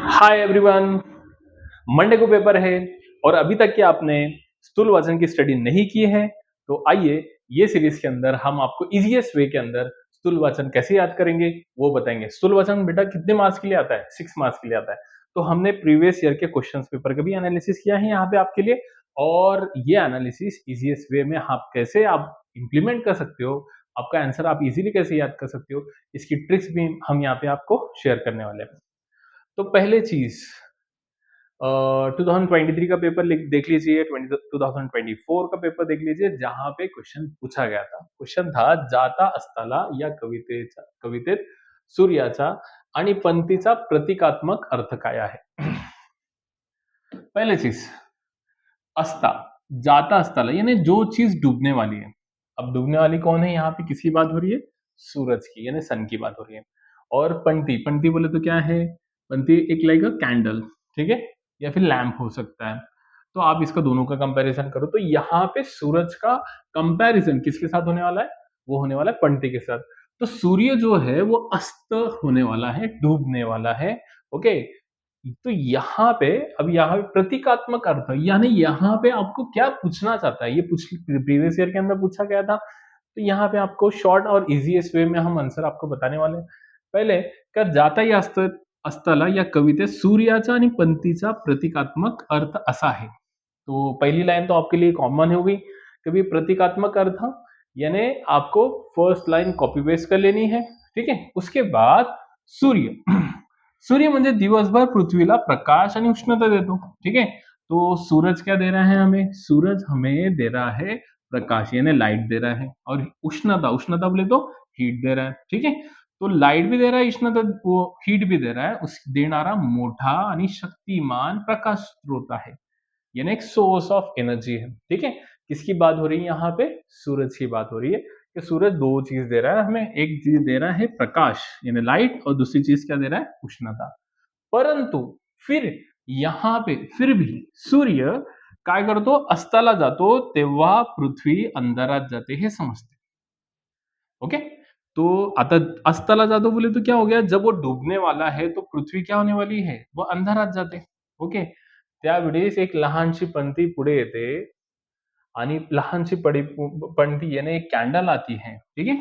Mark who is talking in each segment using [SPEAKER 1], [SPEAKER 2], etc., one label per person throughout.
[SPEAKER 1] Hi everyone. Monday को paper है और अभी तक कि आपने स्थूल वजन की स्टडी नहीं की है तो आइए ये सीरीज के अंदर हम आपको इजीएस्ट वे के अंदर स्थूल वजन कैसे याद करेंगे वो बताएंगे। स्थूल वजन बेटा कितने मार्क्स के लिए आता है? 6 मार्क्स के लिए आता है। तो हमने प्रीवियस ईयर के क्वेश्चन पेपर का भी एनालिसिस किया है यहाँ पे आपके लिए, और ये एनालिसिस इजीएस्ट वे में आप कैसे आप इम्प्लीमेंट कर सकते हो, आपका आंसर आप इजीली कैसे याद कर सकते हो, इसकी ट्रिक्स भी हम यहाँ पे आपको शेयर करने वाले हैं। तो पहले चीज 2023 का पेपर देख लीजिए, 2024 का पेपर देख लीजिए, जहां पे क्वेश्चन पूछा गया था। क्वेश्चन था जाता असताला या कवितेत सूर्याचा आणि पंथीचा प्रतीकात्मक अर्थ काय आहे? पहले चीज, अस्ता, जाता अस्ताला यानी जो चीज डूबने वाली है। अब डूबने वाली कौन है? यहाँ पे किसकी बात हो रही है? सूरज की यानी सन की बात हो रही है। और पंथी, पंथी बोले तो क्या है? पंथी एक लाइक अ कैंडल, ठीक है, या फिर लैंप हो सकता है। तो आप इसका दोनों का कंपैरिजन करो तो यहाँ पे सूरज का कंपैरिजन किसके साथ होने वाला है? वो होने वाला है पंथी के साथ। तो सूर्य जो है वो अस्त होने वाला है, डूबने वाला है। ओके, तो यहाँ पे, अब यहाँ पे प्रतीकात्मक अर्थ यानी यहाँ पे आपको क्या पूछना चाहता है, ये प्रीवियस ईयर के अंदर पूछा गया था। तो यहाँ पे आपको शॉर्ट और इजीएस्ट वे में हम आंसर आपको बताने वाले हैं। पहले, कर जाता या असताला या कवितेत सूर्याचा आणि पंथीचा प्रतीकात्मक अर्थ असा है। तो पहली लाइन तो आपके लिए कॉमन हो गई, कभी प्रतीकात्मक अर्थ यानी आपको फर्स्ट लाइन कॉपी पेस्ट कर लेनी है, ठीक है। उसके बाद सूर्य, सूर्य म्हणजे दिवसभर पृथ्वीला प्रकाश आणि उष्णता देतो, ठीक है। तो सूरज क्या दे रहा है हमें? सूरज हमें दे रहा है प्रकाश यानी लाइट दे रहा है, और उष्णता, उष्णता बोले तो हीट दे रहा है, ठीक है। तो लाइट भी दे रहा है, उष्णता वो हीट भी दे रहा है, उस देणारा मोठा आणि शक्तिमान प्रकाश स्रोत आहे, यानी एक सोर्स ऑफ एनर्जी है, ठीक है। किसकी बात हो रही है यहाँ पे? सूरज की बात हो रही है कि सूरज दो चीज दे रहा है हमें, एक चीज दे रहा है प्रकाश यानी लाइट, और दूसरी चीज क्या दे रहा है? उष्णता। परंतु फिर यहाँ पे फिर भी सूर्य काय करतो? अस्ताला जातो तेव्हा पृथ्वी अंधारात जाते, हे समजते। ओके, तो आता अस्ताला जातो बोले तो क्या हो गया? जब वो डूबने वाला है तो पृथ्वी क्या होने वाली है? वो अंधारात जाते। ओके, त्यावेळेस एक लहानशी पंथी पुढे येते आणि लहानशी पंथी यानी एक कॅन्डल आती है, ठीक है।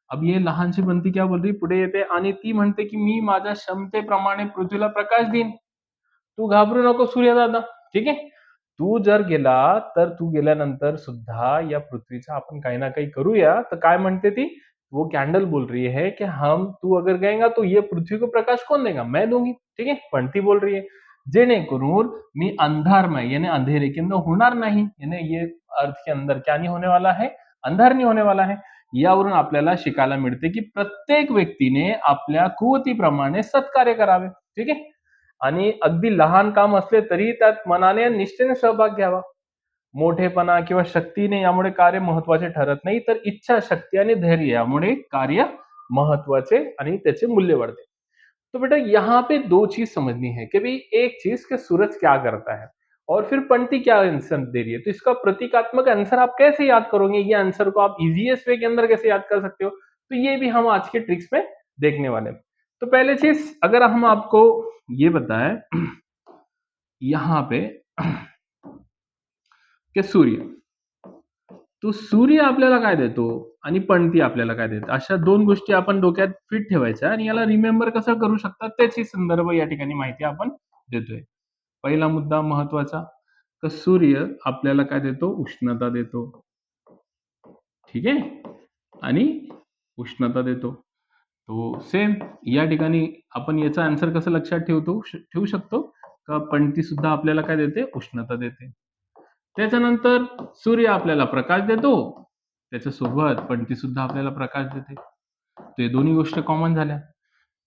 [SPEAKER 1] अब ये लहानशी पंथी क्या बोल रही? पुढे येते आणि ती म्हणते की मी माझ्या क्षमतेप्रमाणे पृथ्वीला प्रकाश देईन, तू घाबरू नको सूर्यदादा, ठीक आहे। तू जर गेला तर तू गेल्यानंतर सुद्धा या पृथ्वीचा आपण काही ना काही करूया। तर काय म्हणते ती? वो कैंडल बोल रही है कि हम, तू अगर गएगा तो ये पृथ्वी को प्रकाश कौन देगा? मैं दूंगी, ठीक है। पंथी बोल रही है जेणेकरून मी अंधारमय यानी अंधेरे के अंदर होणार नाही, यानी ये अर्थ के अंदर क्या नहीं होने वाला है? अंधार नहीं होने वाला है। यावरून आपल्याला शिकायला मिळते की प्रत्येक व्यक्तीने आपल्या कुवतीप्रमाणे सत्कार्य करावे, ठीक आहे। आणि अगदी लहान काम असले तरी त्यात मनाने आणि निष्ठेने सहभाग घ्यावा। मोठेपणा किंवा शक्तीने यामुळे कार्य महत्वाचे ठरत नाही, तर इच्छाशक्ती आणि धैर्य यामुळे कार्य महत्वाचे आणि त्याचे मूल्य बढ़ते। तो बेटा यहाँ पे दो चीज समझनी है कि भाई एक चीज कि सूरज क्या करता है और फिर पंक्ति क्या आंसर दे रही है। तो इसका प्रतीकात्मक आंसर आप कैसे याद करोगे? ये आंसर को आप इजीएस्ट वे के अंदर कैसे याद कर सकते हो? तो ये भी हम आज के ट्रिक्स में देखने वाले हैं। तो पहले चीज, अगर हम आपको ये बताएं यहाँ पे कि सूर्य, तो सूर्य आपल्याला काय देतो आणि पणती आपल्याला काय देते, अशा दोन गोष्टी आपण डोक्यात फिट ठेवायच्या आणि याला रिमेंबर कसं करू शकतात त्याची संदर्भ या ठिकाणी माहिती आपण देतोय। पहिला मुद्दा महत्वाचा, तर सूर्य आपल्याला काय देतो? उष्णता देतो, ठीक आहे, आणि उष्णता देतो। तो सेम या ठिकाणी आपण याचा आन्सर कसं लक्षात ठेवू शकतो का पणती सुद्धा आपल्याला काय देते? उष्णता देते। त्याच्यानंतर सूर्य आपल्याला प्रकाश देतो, त्याच्यासोबत पणती सुद्धा आपल्याला प्रकाश देते। तो हे दोन्ही गोष्टी कॉमन झाल्या।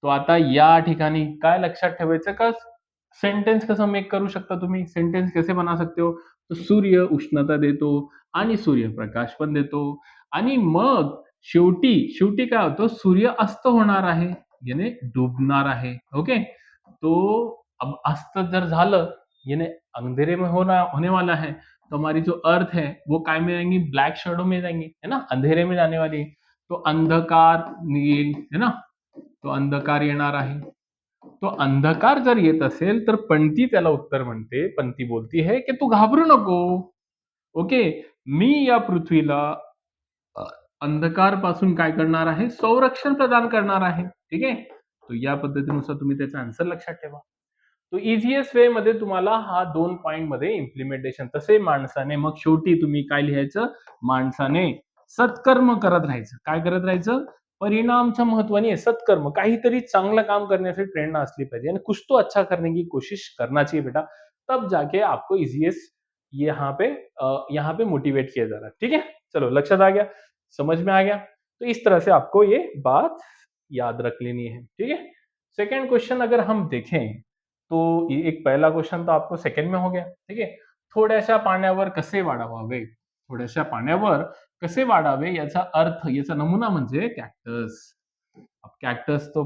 [SPEAKER 1] तो आता या ठिकाणी काय लक्षात ठेवायचं का सेंटेन्स कसं मेक करू शकता तुम्ही? सेंटेन्स कैसे बना सकते हो? तो सूर्य उष्णता देतो आणि सूर्यप्रकाश पण देतो, आणि मग शेवटी शेवटी काय होतं? सूर्य अस्त होणार आहे यानी डूबणार आहे। ओके, तो अब अस्त जर झालं यानी अंधेरे में होने वाला है, तो हमारी जो अर्थ है वो काय में जाएंगी? ब्लैक शेडो में जाएंगी, है ना, अंधेरे में जाने वाली है। तो अंधकार नील, है ना, तो अंधकार येणार आहे. तो अंधकार जर येत असेल तर पंती त्याला उत्तर म्हणते, पंती बोलती है की तू घाबरू नको. ओके, मी या पृथ्वीला अ, अंधकारपासून काय करणार आहे? संरक्षण प्रदान करणार आहे. ठीक आहे? तो या पद्धतीनुसार तुम्ही त्याचा आन्सर लक्षात ठेवा. तो इझिएस्ट वे मध्ये तुम्हाला हा 2 पॉइंट मध्ये इम्प्लिमेंटेशन. तसे माणसाने मग शेवटी तुम्ही काय लिहायचं? माणसाने सत्कर्म करत राहायचं. काय करत राहायचं? परिणामचं महत्व नहीं है, सत्कर्म. काहीतरी चांगलं काम करण्यासाठी प्रेरणा असली पाहिजे आणि कुछ तो अच्छा करने की कोशिश करना चाहिए बेटा. तब जाके आपको इजीएस्ट यहाँ पे मोटिवेट किया जा रहा है. ठीक है? चलो लक्षात आ गया, समझ में आ गया. तो इस तरह से आपको ये बात याद रख लेनी है. ठीक है? सेकंड क्वेश्चन अगर हम देखें तो एक पहिला क्वेश्चन तो आपको सेकंड में हो गया. ठीक आहे. थोड्याशा पाण्यावर कसे वाढवावे, थोड्याशा पाण्यावर कसे वाढावे याचा अर्थ, याचा नमुना म्हणजे कॅक्टस. अब कैक्टस तो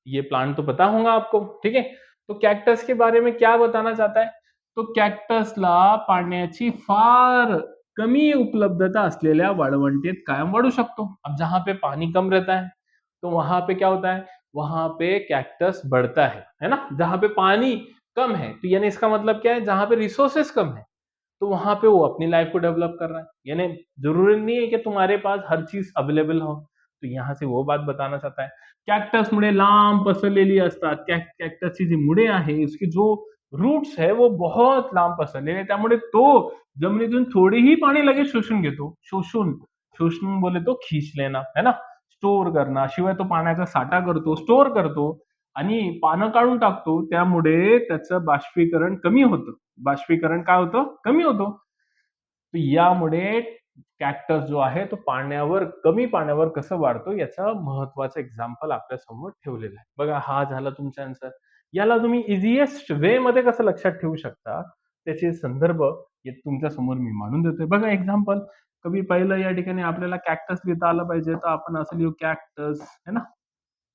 [SPEAKER 1] ये प्लांट तो पता होगा आपको. ठीक है. तो कॅक्टस के बारे में क्या बताना चाहता है? तो कॅक्टसला पाण्याची फार कमी उपलब्धता असलेल्या वाळवंटीत कायम वाढू शकतो. अब जहां पे पानी कम रहता है तो वहां पे क्या होता है? वहां पे कैक्टस बढ़ता है ना? जहां पे पानी कम है तो यानी इसका मतलब क्या है? जहां पे रिसोर्सेस कम है तो वहां पे वो अपनी लाइफ को डेवलप कर रहा है. यानी जरूरी नहीं है कि तुम्हारे पास हर चीज अवेलेबल हो. तो यहाँ से वो बात बताना चाहता है. कॅक्टस मुळे लांब पसरलेली असतात. कॅक्टसची जी मुळे आहे उसकी जो रूट्स है वो बहुत लांब पसरलेले, त्यामुळे तो जमिनीतून थोडीही पाणी लगेच शोषून घेतो. शोषून शोषून बोले तो खींच लेना है ना, स्टोअर करणं. शिवाय तो पाण्याचा साठा करतो, स्टोअर करतो आणि पानं काढून टाकतो. त्यामुळे त्याचं बाष्पीकरण कमी होतं. बाष्पीकरण काय होतं? कमी होतं. तर यामुळे कॅक्टस जो आहे तो पाण्यावर, कमी पाण्यावर कसं वाढतो याचं महत्वाचं एक्झाम्पल आपल्या समोर ठेवलेलं आहे. बघा, हा झाला तुमचा आन्सर. याला तुम्ही इझिएस्ट वे मध्ये कसं लक्षात ठेवू शकता त्याचे संदर्भ हे तुमच्या समोर मी मांडून देतोय. बघा एक्झाम्पल, कधी पहिलं या ठिकाणी आपल्याला कॅक्टस लिहिता आलं पाहिजे तर आपण असं लिहू कॅक्टस, है ना.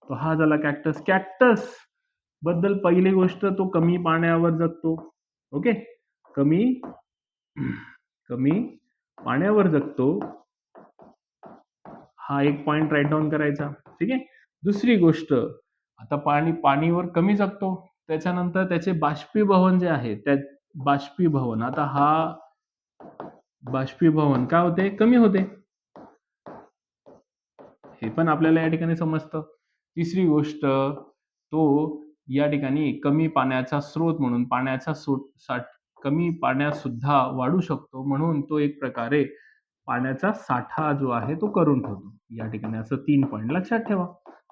[SPEAKER 1] तो हा झाला कॅक्टस. कॅक्टस बद्दल पहिली गोष्ट, तो कमी पाण्यावर जगतो. ओके, कमी कमी पाण्यावर जगतो. हा एक पॉइंट राईट डाऊन करायचा. ठीक आहे. दुसरी गोष्ट, आता पाणीवर कमी जगतो, त्याच्यानंतर त्याचे बाष्पीभवन जे आहे, त्या बाष्पीभवन, आता हा बाष्पीभवन काय होते? कमी होते. हे पण आपल्याला या ठिकाणी समजतं. तिसरी गोष्ट, तो या ठिकाणी कमी पाण्याचा स्रोत म्हणून कमी पाण्यात सुद्धा वाढू शकतो, म्हणून तो एक प्रकारे पाण्याचा साठा जो आहे तो करून ठेवतो. या ठिकाणी असं 3 पॉइंट लक्षात ठेवा.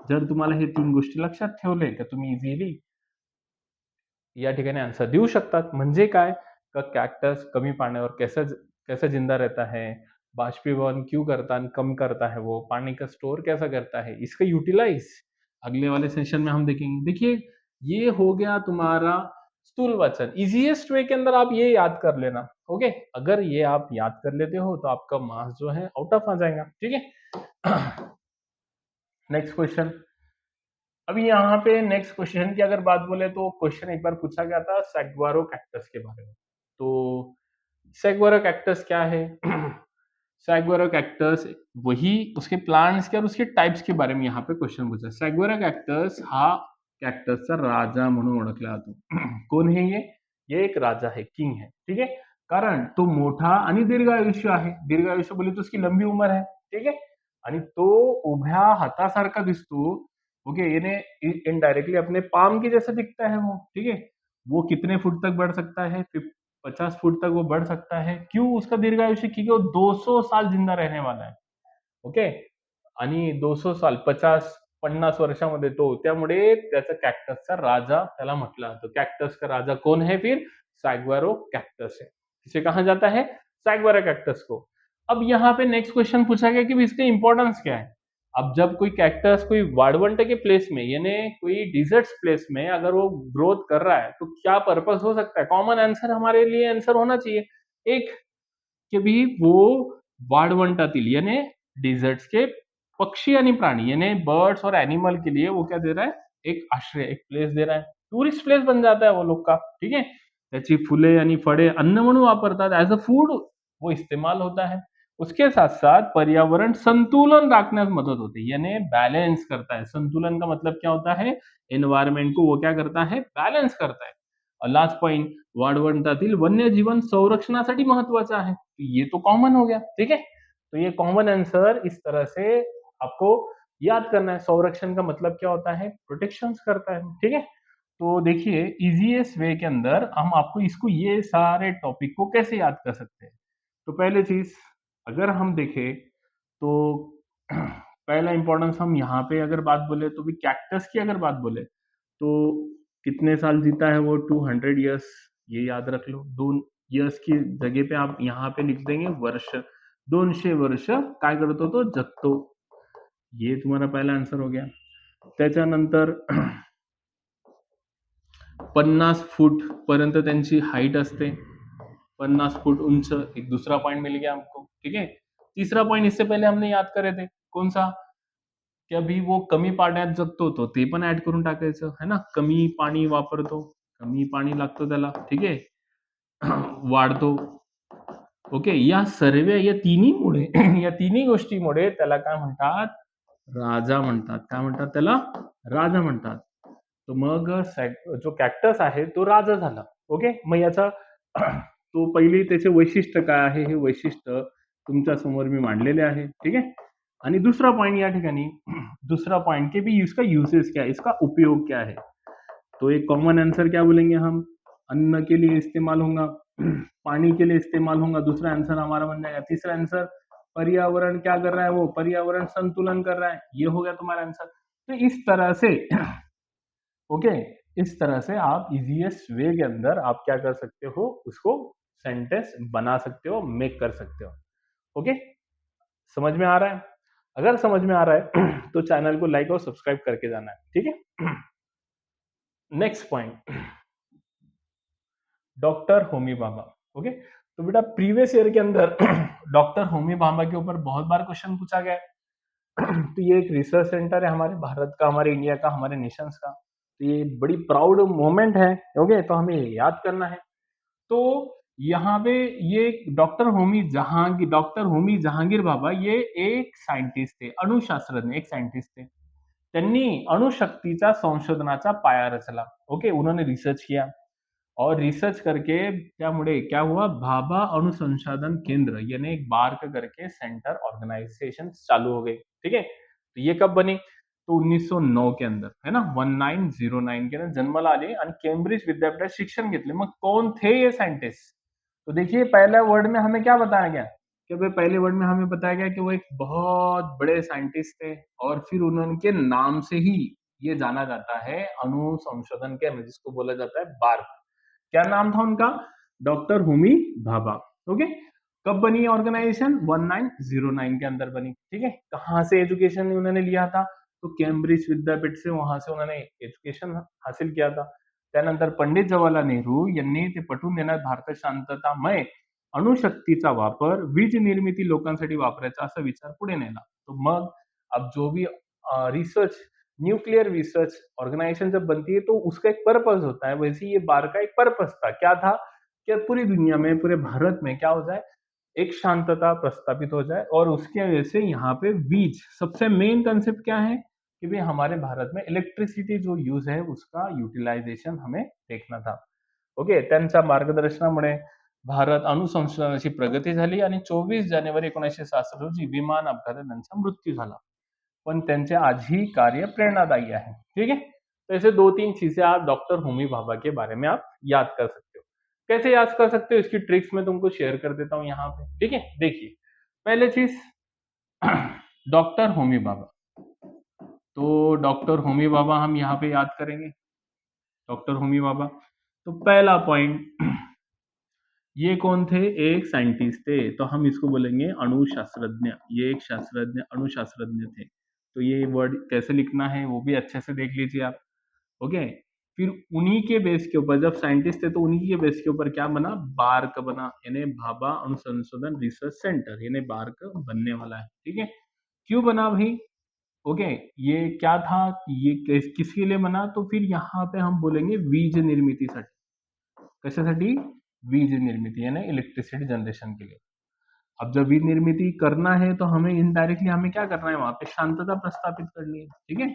[SPEAKER 1] जर तुम्हाला हे 3 गोष्टी लक्षात ठेवले तर तुम्ही इझिली या ठिकाणी आन्सर देऊ शकतात. म्हणजे काय? का कॅक्टस कमी पाण्यावर कैसे जिंदा रहता है, बाष्पीभवन क्यों करता है, कम करता है वो, पानी का स्टोर कैसा करता है, इसका यूटिलाइज अगले वाले सेशन में हम देखेंगे. देखिए, ये हो गया तुम्हारा स्थूल वचन. इजीएस्ट वे के अंदर आप ये याद कर लेना. ओके, अगर ये आप याद कर लेते हो तो आपका मार्क्स जो है आउट ऑफ आ जाएगा. ठीक है. Next question. अभी यहाँ पे नेक्स्ट क्वेश्चन की अगर बात बोले तो क्वेश्चन एक बार पूछा गया था सैग्वारो कैक्टस के बारे में. तो सैग्वारो कैक्टस क्या है? सैग्वारो कैक्टस वही उसके प्लांट्स के और उसके टाइप्स के बारे में यहाँ पे क्वेश्चन पूछा. सैग्वारो कैक्टस हा कॅक्टसचा राजा म्हणून ओळखला जातो. कोण है ये? ये एक राजा है, किंग है. ठीक है. कारण तो मोठा आणि दीर्घायुष्य आहे. दीर्घायुष्य बोले तो उसकी लंबी उम्र है. ठीक है. आणि तो उभ्या हातासारखा दिसतो. ओके, यानी इनडायरेक्टली अपने पाम के जैसा दिखता है वो. ठीक है. वो कितने फुट तक बढ़ सकता है? 50 फुट तक वो बढ़ सकता है. क्यों उसका दीर्घायुष्य? क्योंकि वो 200 साल जिंदा रहने वाला है. ओके, आणि 200 साल 50 वर्षामध्ये तो, त्यामुळे त्याचा कॅक्टसचा राजा त्याला म्हटलं जातं. कॅक्टस का राजा कौन है फिर? सैग्वारो कैक्टस है. इसे कहा जाता है? सैग्वारो कैक्टस को. अब यहाँ पे नेक्स्ट क्वेश्चन पूछा गया कि इसका इंपॉर्टेंस क्या है. अब जब कोई कैक्टस कोई वाळवंट के प्लेस में, यानी कोई डिजर्ट प्लेस में अगर वो ग्रोथ कर रहा है तो क्या पर्पस हो सकता है? कॉमन आंसर हमारे लिए आंसर होना चाहिए एक, कि भी वो वाळवंटातील यानी डिजर्ट्स के पक्षी आणि प्राणी यानी बर्ड्स और एनिमल के लिए वो क्या दे रहा है? एक आश्रय, एक प्लेस दे रहा है. टुरिस्ट प्लेस बन जाता है वो लोग का. ठीक है. त्याची फुले आणि फळे अन्न म्हणून वापरतात. ऍज अ फूड वो इस्तेमाल होता है. उसके साथ-साथ पर्यावरण संतुलन राखण्यास मदत होते, यानी बैलेन्स करता है. संतुलन का मतलब क्या होता है? एन्व्हायर्नमेंट को वो क्या करता है? बैलेन्स करता है. और लास्ट पॉइंट, वाळवंटातील वन्यजीवन संरक्षणासाठी महत्वाचं आहे. ये तो कॉमन हो गया, ठीक है? तो ये कॉमन आंसर इस तरह से आपको याद करना है. संरक्षण का मतलब क्या होता है? प्रोटेक्शंस करता है, ठीक है? तो देखिए ईजीएस्ट वे के अंदर हम आपको इसको ये सारे टॉपिक को कैसे याद कर सकते हैं. तो पहले चीज अगर हम देखें तो पहला इंपॉर्टेंस हम यहाँ पे अगर बात बोले तो भी कैक्टस की अगर बात बोले तो कितने साल जीता है वो 200 इयर्स, ये याद रख लो. 2 इयर्स की जगह पे आप यहाँ पे लिख देंगे वर्ष. 200 वर्ष काय करतो तो जगतो. ये तुम्हारा पहला आंसर हो गया. त्याच्यानंतर 50 फूट पर्यंत त्यांची हाईट असते. 50 फुट उंच, एक दूसरा पॉइंट मिल गया हमको, ठीक है. तीसरा पॉइंट इससे पहले हमने याद करे थे, कौन सा? की अभी वो कमी पाण्यात जगतो, तो ते पण ऍड करून टाकायचं है ना. कमी पाणी वापरतो, कमी पाणी लागतो त्याला, ठीक आहे. वाढतो. ओके, या सर्व या तिन्हीमुळे या तिन्ही गोष्टीमुळे त्याला काय म्हणतात? राजा म्हणतात. काय म्हणतात त्याला? राजा म्हणतात. तर मग जो कॅक्टस आहे तो राजा झाला. ओके, मग याचा तो पहिली त्याचे वैशिष्ट्य काय आहे हे वैशिष्ट्य तुमच्या समोर मी मांडलेले आहे, ठीक आहे. आणि दूसरा पॉइंट या ठिकाणी दूसरा पॉइंट के भी इसका यूसेज क्या है, इसका उपयोग क्या है. तो एक कॉमन आंसर क्या बोलेंगे हम? अन्न के लिए इस्तेमाल होगा, पानी के लिए इस्तेमाल होगा, दूसरा आंसर हमारा बन जाएगा. तीसरा आंसर पर्यावरण क्या कर रहा है, वो पर्यावरण संतुलन कर रहा है, ये हो गया तुम्हारा आंसर. तो इस तरह से ओके, इस तरह से आप इजीएस्ट वे के अंदर आप क्या कर सकते हो, उसको सेंटेंस बना सकते हो, मेक कर सकते हो. ओके, समझ में आ रहा है? अगर समझ में आ रहा है तो चैनल को लाइक और सब्सक्राइब करके जाना है, ठीक है. Next point, doctor Homi Bhabha. Okay, तो बेटा प्रीवियस ईयर के अंदर डॉक्टर होमी भाभा के ऊपर बहुत बार क्वेश्चन पूछा गया है. तो ये एक रिसर्च सेंटर है हमारे भारत का, हमारे इंडिया का, हमारे नेशंस का. तो ये बड़ी प्राउड मोमेंट है. ओके, तो हमें याद करना है. तो यहाँ पे ये डॉक्टर होमी जहांगीर भाभा ये एक सायंटिस्ट थे, अणुशास्त्रज्ञ, एक सायंटिस्ट थे. त्यांनी अणुशक्तीचा संशोधनाचा पाया रचला. ओके, उन्होंने रिसर्च किया और रिसर्च करके त्यामुळे क्या हुआ, भाभा अनुसंधान केंद्र यानी एक बार्क करके सेंटर ऑर्गेनाइजेशन चालू हो गई, ठीक है. तो ये कब बनी? तो 1909 के अंदर, है ना, 1909 के अंदर जन्माला आले आणि केम्ब्रिज विद्यापीठात शिक्षण घेतले. मग कौन थे ये साइंटिस्ट? तो देखिए पहले वर्ड में हमें क्या बताया गया कि भाई पहले वर्ड में हमें बताया गया कि वो एक बहुत बड़े साइंटिस्ट थे और फिर उनके नाम से ही ये जाना जाता है अणु संशोधन केंद्र, जिसको बोला जाता है बार्क. क्या नाम था उनका? डॉक्टर होमी भाभा. ओके, कब बनी ऑर्गेनाइजेशन? 1909 के अंदर बनी, ठीक है. कहाँ से एजुकेशन उन्होंने लिया था? तो केम्ब्रिज विद्यापीठ से, वहां से उन्होंने एजुकेशन हासिल किया था. त्यानंतर पंडित जवाहरलाल नेहरू यांनी ते पटवून देण्यात भारतात शांततामय अणुशक्तीचा वापर वीज निर्मिती लोकांसाठी वापरायचा असा विचार पुढे नेला. तो मग अब जो भी रिसर्च, न्यूक्लियर रिसर्च ऑर्गेनाइजेशन जब बनती है तो उसका एक पर्पस होता है. वैसे ये बार का एक पर्पस था. क्या था? कि पूरी दुनिया में, पूरे भारत में क्या हो जाए, एक शांतता प्रस्थापित हो जाए. और उसके वजह से यहाँ पे वीज सबसे मेन कंसेप्ट क्या है कि भाई हमारे भारत में इलेक्ट्रिसिटी जो यूज है उसका यूटिलायझेशन हमें देखना था. ओके, त्यांच्या मार्गदर्शनामुळे भारत अणुसंशोधनाची प्रगती झाली आणि 24 जानेवारी 1966 रोजी विमान अपघातात त्यांचा मृत्यू झाला. पण त्यांचे आजही कार्य प्रेरणादायी आहे, ठीक है. तो ऐसे 2-3 चीजें आप डॉक्टर होमी भाभा के बारे में आप याद कर सकते हो. कैसे याद कर सकते हो, इसकी ट्रिक्स मैं तुमको शेयर कर देता हूं यहाँ पे, ठीक है. देखिए पहले चीज डॉक्टर होमी भाभा. तो डॉक्टर होमी भाभा हम यहाँ पे याद करेंगे. डॉक्टर होमी भाभा, तो पहला पॉइंट, ये कौन थे? एक साइंटिस्ट थे. तो हम इसको बोलेंगे अणुशास्त्रज्ञ. ये एक शास्त्रज्ञ, अणुशास्त्रज्ञ थे. तो ये वर्ड कैसे लिखना है वो भी अच्छे से देख लीजिए आप. ओके, फिर उन्हीं के बेस के ऊपर, जब साइंटिस्ट थे तो उन्हीं के बेस के ऊपर क्या बना? बार्क बना, यानी भाभा अनुसंशोधन रिसर्च सेंटर, यानी बार्क बनने वाला है, ठीक है. क्यों बना भाई? ओके, ये क्या था, ये किसके लिए बना? तो फिर यहाँ पे हम बोलेंगे वीज निर्मितीसाठी. कशासाठी? वीज निर्मिती यानी इलेक्ट्रिसिटी जनरेशन के लिए. अब जब विनिर्मिती करना है तो हमें इनडायरेक्टली हमें क्या करना है, वहां पे शांतता प्रस्थापित करनी है, ठीक है।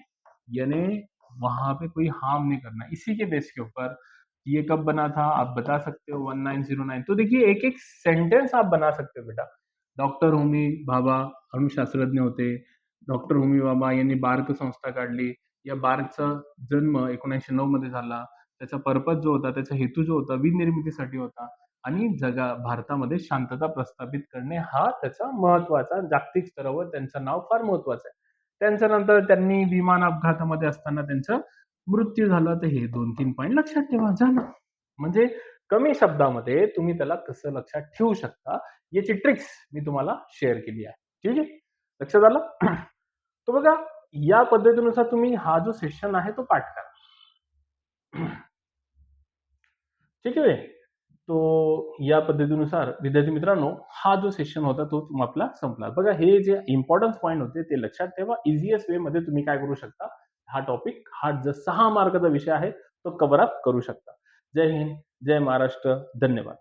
[SPEAKER 1] यानी वहां पे कोई हार्म नहीं करना। इसी के बेस के ऊपर ये कब बना था आप बता सकते हो, 1909। तो देखिए एक एक सेंटेंस आप बना सकते हो बेटा। डॉक्टर होमी भाभा अणुशास्त्रज्ञ होते. डॉक्टर होमी भाभा यांनी बार्क संस्था काढली. या बार्कचा जन्म 1909 मध्ये झाला. त्याचा पर्पज जो होता, त्याचा हेतू जो होता, वीज निर्मितीसाठी होता. आणि भारतामध्ये शांतता प्रस्थापित करणे हा त्याचा महत्वाचा, जागतिक स्तरावर त्यांचं नाव फार महत्वाचं आहे. त्यांच्या नंतर त्यांनी विमान अपघातामध्ये असताना त्यांचा मृत्यू झाला. तर हे 2-3 पॉइंट लक्षात ठेवा, झालं. म्हणजे कमी शब्दामध्ये तुम्ही त्याला कसं लक्षात ठेवू शकता याची ट्रिक्स मी तुम्हाला शेअर केली आहे. ठीक आहे, लक्षात आलं. तो बघा, या पद्धतीनुसार तुम्ही हा जो सेशन आहे तो पाठ करा. ठीक आहे. तो या पद्धतीनुसार विद्यार्थी मित्रांनो हा जो सेशन होता तो आपला संपला. बघा हे जे इम्पॉर्टन्स पॉइंट होते ते लक्षात ठेवा. इझिएस्ट वे मध्ये तुम्ही काय करू शकता, हा टॉपिक हा जो 6 मार्काचा विषय आहे तो कव्हर अप करू शकता. जय हिंद, जय महाराष्ट्र, धन्यवाद.